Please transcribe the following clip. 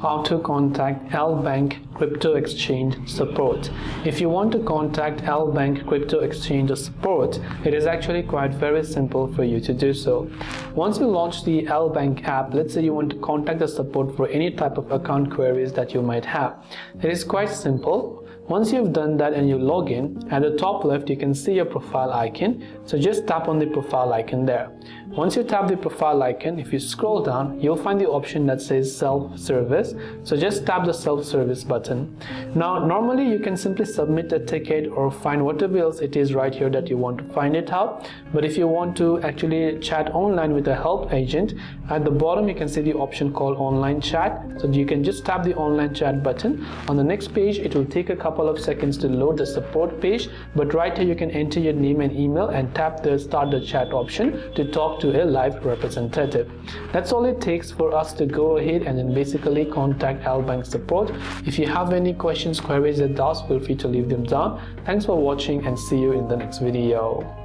how to contact LBank crypto exchange support. If you want to contact LBank crypto exchange support, it is actually quite very simple for you to do so. Once you launch the LBank app, let's say you want to contact the support for any type of account queries that you might have. It is quite simple. Once you've done that and you log in, at the top left you can see your profile icon, so just tap on the profile icon there. Once you tap the profile icon, if you scroll down, you'll find the option that says self-service, so just tap the self-service button. Now normally you can simply submit a ticket or find whatever else it is right here that you want to find it out, but if you want to actually chat online with a help agent, at the bottom you can see the option called online chat, so you can just tap the online chat button. On the next page it will take a couple of seconds to load the support page, but right here you can enter your name and email and tap the start the chat option to talk to a live representative. That's all it takes for us to go ahead and then basically contact LBank support. If you have any questions, queries or doubts, feel free to leave them down. Thanks for watching and see you in the next video.